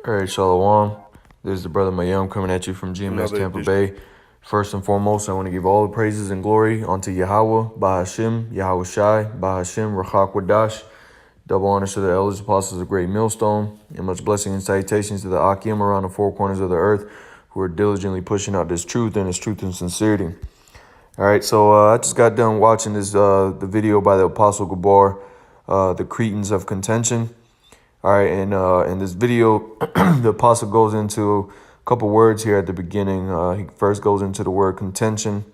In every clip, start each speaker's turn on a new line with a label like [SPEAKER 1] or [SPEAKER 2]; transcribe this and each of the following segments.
[SPEAKER 1] All right, Shalom. This is the brother Mayum coming at you from GMS
[SPEAKER 2] Another
[SPEAKER 1] Tampa
[SPEAKER 2] edition.
[SPEAKER 1] Bay. First and foremost, I want to give all the praises and glory unto Yahweh, Bahashim, Yahweh Shai, Bahashim, Rachak Wadash. Double honors to the elders, apostles of Great Millstone, and much blessing and salutations to the Akim around the four corners of the earth who are diligently pushing out this truth and sincerity. All right, so I just got done watching the video by the Apostle Gabar, the Cretins of Contention. All right, and in this video, the apostle goes into a couple words here at the beginning. He first goes into the word contention.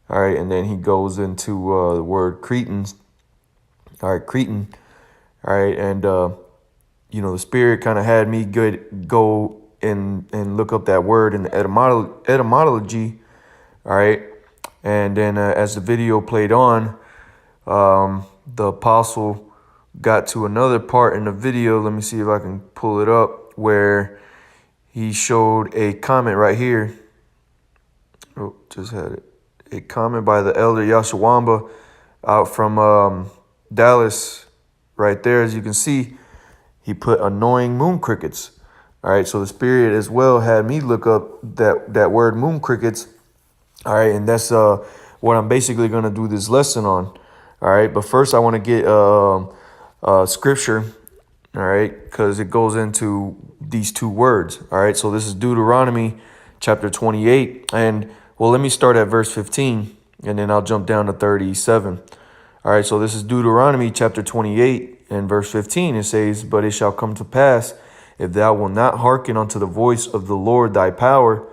[SPEAKER 1] All right, and then he goes into the word Cretans. All right, Cretan. All right, and the Spirit kind of had me go and look up that word in the etymology. All right, and then as the video played on, the apostle got to another part in the video. Let me see if I can pull it up, where he showed a comment right here. Oh, just had it. A comment by the elder Yashawamba out from Dallas. Right there, as you can see, he put annoying moon crickets. All right, so the Spirit as well had me look up that word moon crickets. All right, and that's what I'm basically going to do this lesson on. All right, but first I want to get scripture, all right, because it goes into these two words. All right, so this is Deuteronomy chapter 28. And well, let me start at verse 15 and then I'll jump down to 37. All right, so this is Deuteronomy chapter 28 and verse 15. It says, "But it shall come to pass, if thou wilt not hearken unto the voice of the Lord thy power,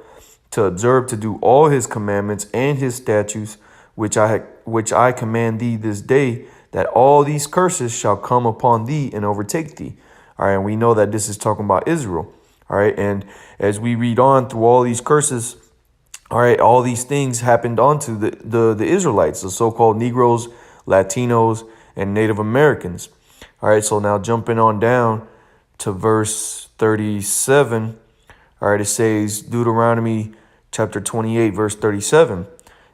[SPEAKER 1] to observe to do all his commandments and his statutes, which I command thee this day, that all these curses shall come upon thee and overtake thee." All right, and we know that this is talking about Israel. All right, and as we read on through all these curses, all right, all these things happened onto the Israelites, the so-called Negroes, Latinos, and Native Americans. All right, so now jumping on down to verse 37. All right, it says Deuteronomy chapter 28, verse 37.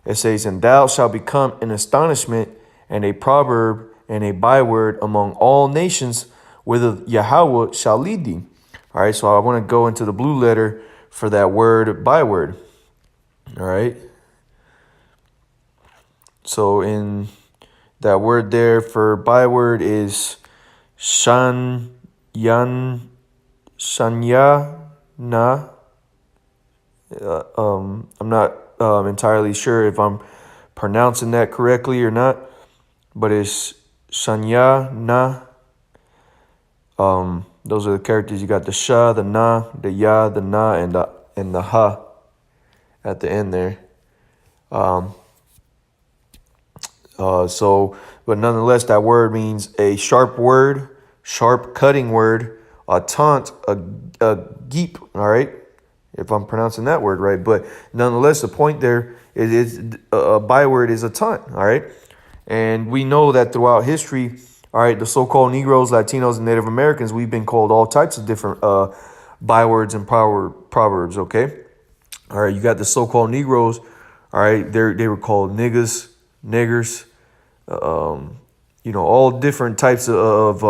[SPEAKER 1] It says, "And thou shalt become an astonishment and a proverb and a byword among all nations, whither Yahweh shall lead thee." All right, so I want to go into the blue letter for that word byword. All right. So in that word there for byword is shanya na. I'm not entirely sure if I'm pronouncing that correctly or not, but it's shanya na. Those are the characters. You got the sha, the na, the ya, the na, and the ha at the end there. But nonetheless, that word means a sharp word, sharp cutting word, a taunt, a geep. All right, if I'm pronouncing that word right. But nonetheless, the point there is a byword is a taunt. All right, and we know that throughout history, all right, the so-called Negroes, Latinos, and Native Americans, we've been called all types of different bywords and proverbs. Okay, all right, you got the so-called Negroes. All right, they were called niggas, niggers, all different types of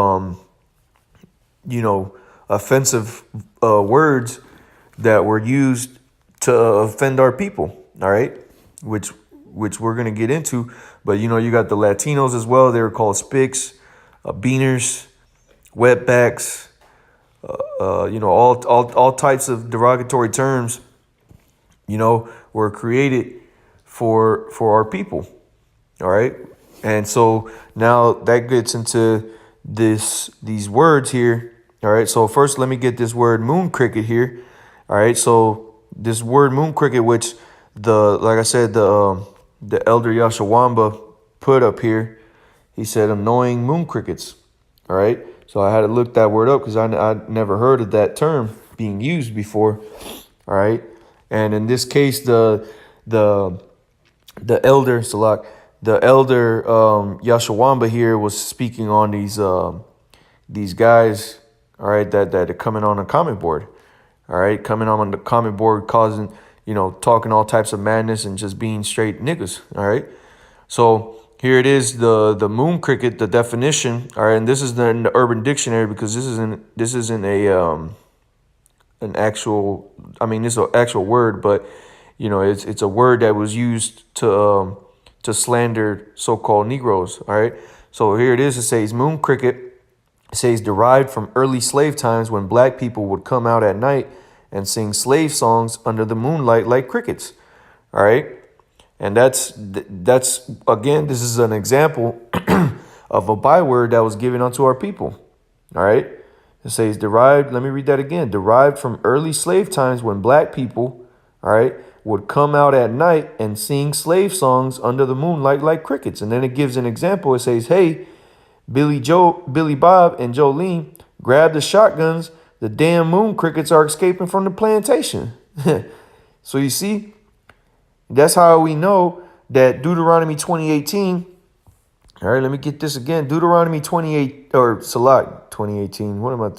[SPEAKER 1] offensive words that were used to offend our people. All right, which we're gonna get into. But you got the Latinos as well. They were called spics, beaners, wetbacks. All types of derogatory terms. Were created for our people. All right. And so now that gets into these words here. All right. So first, let me get this word moon cricket here. All right. So this word moon cricket, which like I said, the elder Yashawamba put up here, he said annoying moon crickets. All right. So I had to look that word up because I never heard of that term being used before. All right. And in this case, the elder Salak, the elder Yashawamba here was speaking on these guys, all right, that are coming on a comment board, all right, coming on the comment board, causing, talking all types of madness and just being straight niggas, all right. So here it is, the moon cricket, the definition, all right, and this is in the Urban Dictionary because this isn't a an actual, I mean, it's an actual word, but it's a word that was used to slander so-called Negroes. All right. So here it is. It says moon cricket. It says derived from early slave times when black people would come out at night and sing slave songs under the moonlight like crickets. All right. And that's again, this is an example of a byword that was given unto our people. All right. It says derived. Let me read that again. Derived from early slave times when black people, all right, would come out at night and sing slave songs under the moonlight like crickets. And then it gives an example. It says, hey, Billy Bob, and Jolene, grab the shotguns. The damn moon crickets are escaping from the plantation. So you see, that's how we know that Deuteronomy 20:18. All right, let me get this again. Deuteronomy 28, or Salat 20:18. What am I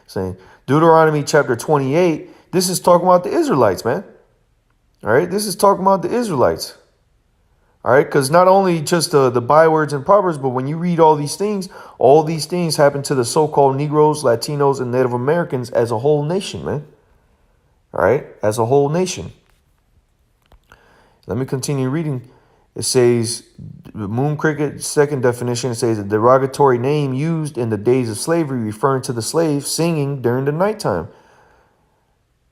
[SPEAKER 1] saying? Deuteronomy chapter 28. This is talking about the Israelites, man. All right, this is talking about the Israelites. All right, because not only just the bywords and proverbs, but when you read all these things happen to the so-called Negroes, Latinos, and Native Americans as a whole nation, man. All right, as a whole nation. Let me continue reading. It says, the moon cricket, second definition, it says a derogatory name used in the days of slavery referring to the slaves singing during the nighttime.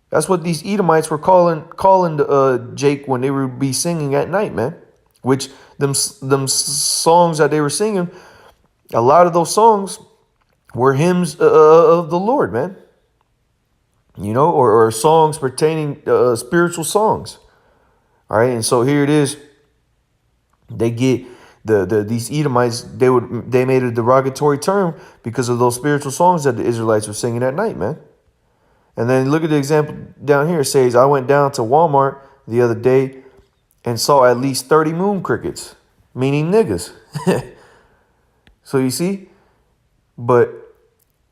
[SPEAKER 1] That's what these Edomites were calling Jake when they would be singing at night, man. Which them songs that they were singing, a lot of those songs were hymns of the Lord, man. Or songs pertaining spiritual songs. All right, and so here it is. They get these Edomites. They made a derogatory term because of those spiritual songs that the Israelites were singing at night, man. And then look at the example down here. It says, I went down to Walmart the other day and saw at least 30 moon crickets, meaning niggas. So you see, but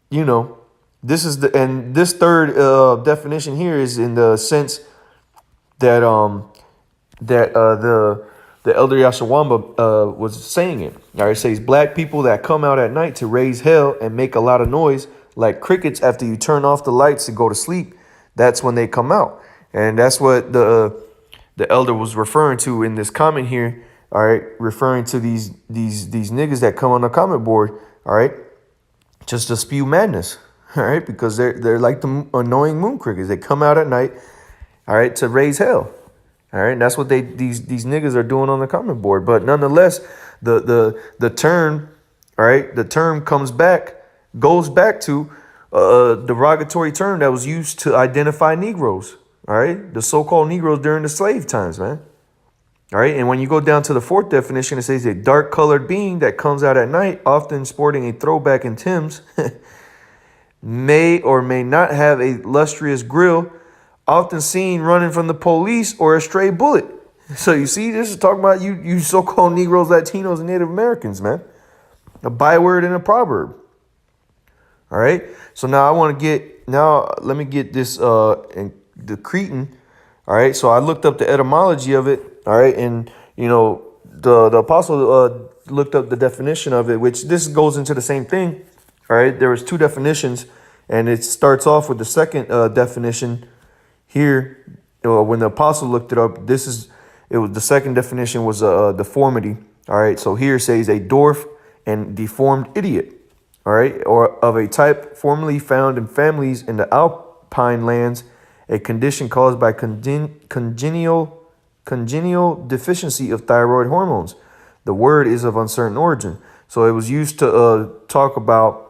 [SPEAKER 1] this is this third definition here is in the sense that the elder Yashawamba was saying it. All right, it says black people that come out at night to raise hell and make a lot of noise like crickets after you turn off the lights to go to sleep. That's when they come out, and that's what the elder was referring to in this comment here. All right, referring to these niggas that come on the comment board. All right, just to spew madness. All right, because they're like the annoying moon crickets. They come out at night. All right, to raise hell. All right, and that's what these niggas are doing on the comment board. But nonetheless, the term, all right, the term goes back to a derogatory term that was used to identify Negroes. All right, the so-called Negroes during the slave times, man. All right, and when you go down to the fourth definition, it says a dark-colored being that comes out at night, often sporting a throwback in Tim's, may or may not have a lustrous grill, often seen running from the police or a stray bullet. So you see, this is talking about you so-called Negroes, Latinos, and Native Americans, man. A byword and a proverb. All right. So now let me get this in the Cretan. All right. So I looked up the etymology of it. All right. And the apostle looked up the definition of it, which this goes into the same thing. All right. There was two definitions, and it starts off with the second definition. Here, when the apostle looked it up, the second definition was a deformity. All right, so here it says a dwarf and deformed idiot. All right, or of a type formerly found in families in the alpine lands, a condition caused by congenial deficiency of thyroid hormones. The word is of uncertain origin, so it was used to talk about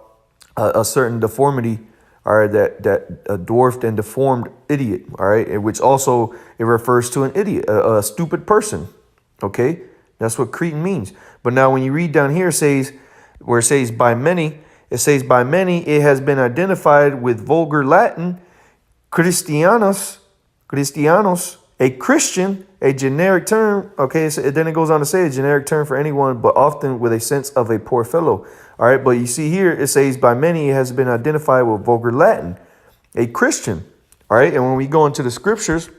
[SPEAKER 1] a certain deformity. All right, that a dwarfed and deformed idiot. All right, which also it refers to an idiot, a stupid person. Okay, that's what Cretan means. But now when you read down here, it says by many, it has been identified with vulgar Latin, Christianos, a Christian, a generic term. Okay, so then it goes on to say a generic term for anyone, but often with a sense of a poor fellow. All right, but you see here, it says by many it has been identified with vulgar Latin, a Christian. All right, and when we go into the scriptures,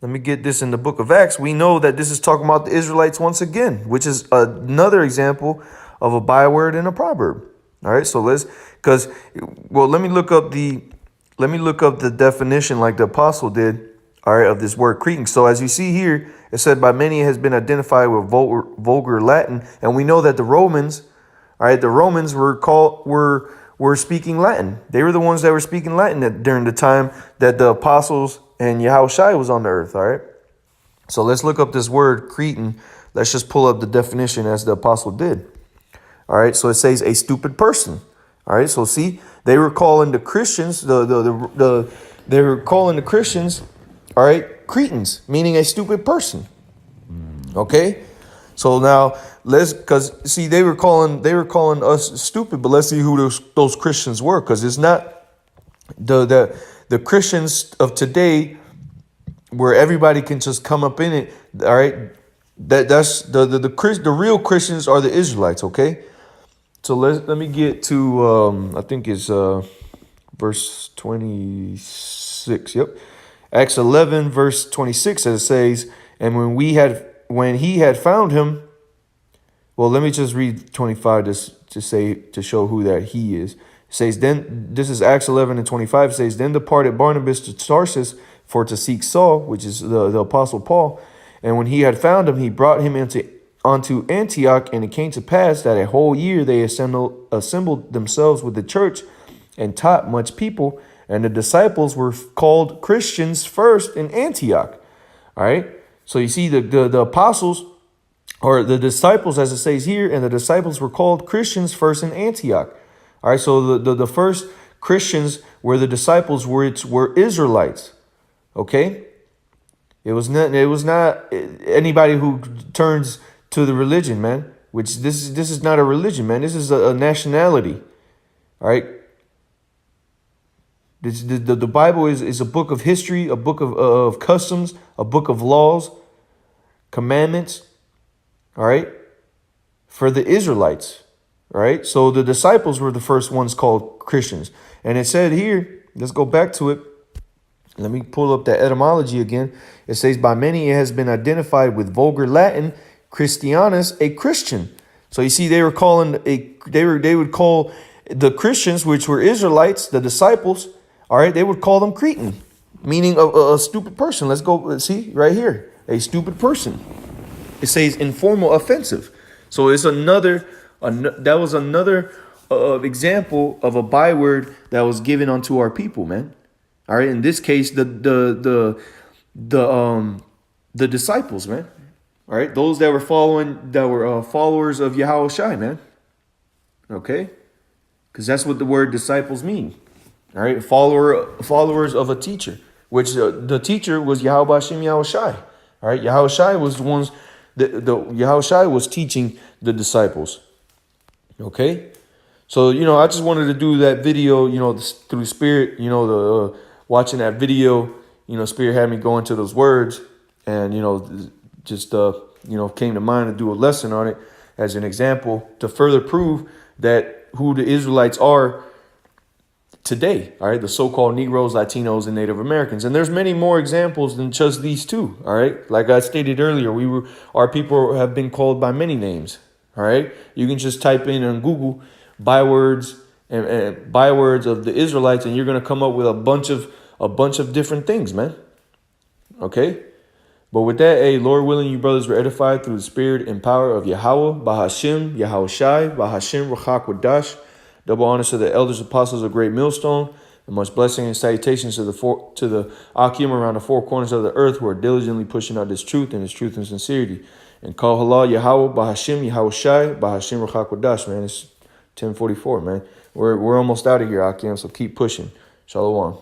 [SPEAKER 1] let me get this in the book of Acts. We know that this is talking about the Israelites once again, which is another example of a byword and a proverb. All right, so let me look up the let me look up the definition like the apostle did, all right, of this word Cretan. So as you see here, it said by many it has been identified with vulgar Latin. And we know that the Romans, all right, the Romans were speaking Latin. They were the ones that were speaking Latin during the time that the apostles and Yahushua was on the earth, all right? So let's look up this word Cretan. Let's just pull up the definition as the apostle did. All right, so it says a stupid person. All right, so see, they were calling the Christians, they were calling the Christians, all right, Cretans, meaning a stupid person. Okay, so now because see, they were calling us stupid, but let's see who those Christians were, because it's not the Christians of today where everybody can just come up in it. All right, that's the real Christians are the Israelites. Okay. So let me get to I think it's verse 26. Yep. Acts 11 verse 26, as it says, and when he had found him, well, let me just read 25 to show who that he is. It says, then this is Acts 11 and 25. It says, then departed Barnabas to Tarsus for to seek Saul, which is the apostle Paul, and when he had found him, he brought him onto Antioch, and it came to pass that a whole year they assembled themselves with the church and taught much people, and the disciples were called Christians first in Antioch. All right. So you see the apostles, or the disciples, as it says here, and the disciples were called Christians first in Antioch. All right. So the first Christians were the disciples were Israelites. Okay. It was not anybody who turns to the religion, man, which this is not a religion, man. This is a nationality. All right. The Bible is a book of history, a book of customs, a book of laws, commandments. All right. For the Israelites. All right. So the disciples were the first ones called Christians. And it said here, let's go back to it. Let me pull up the etymology again. It says, by many it has been identified with vulgar Latin, Christianus, a Christian. So you see, they would call the Christians, which were Israelites, the disciples, all right, they would call them Cretan, meaning a stupid person. Let's see right here, a stupid person. It says informal, offensive. So it's another example of a byword that was given unto our people, man. All right, in this case, the disciples, man. All right, those that were followers of Yahushua, man. Okay, because that's what the word disciples mean. All right, followers of a teacher, which the teacher was Yahweh Hashem Yahushua. All right, Yahushua was the ones Yahushua was teaching the disciples. Okay, so I just wanted to do that video, through Spirit, watching that video, Spirit had me go into those words, and just came to mind to do a lesson on it as an example to further prove that who the Israelites are today. All right, the so-called Negroes, Latinos, and Native Americans. And there's many more examples than just these two. All right, like I stated earlier, our people have been called by many names. All right, you can just type in on Google bywords and bywords of the Israelites, and you're gonna come up with a bunch of different things, man. Okay. But with that, Lord willing, you brothers were edified through the spirit and power of Yahweh, Bahashim, Yahushai, Bahashim, Rachak Wadash. Double honors to the elders, apostles of Great Millstone, and much blessing and salutations to the Akim around the four corners of the earth who are diligently pushing out this truth and sincerity. And call halal Yahweh, Bahashim, Yahushai, Bahashim, Rachak Wadash, man. It's 10:44, man. We're almost out of here, Akim, so keep pushing. Shalom.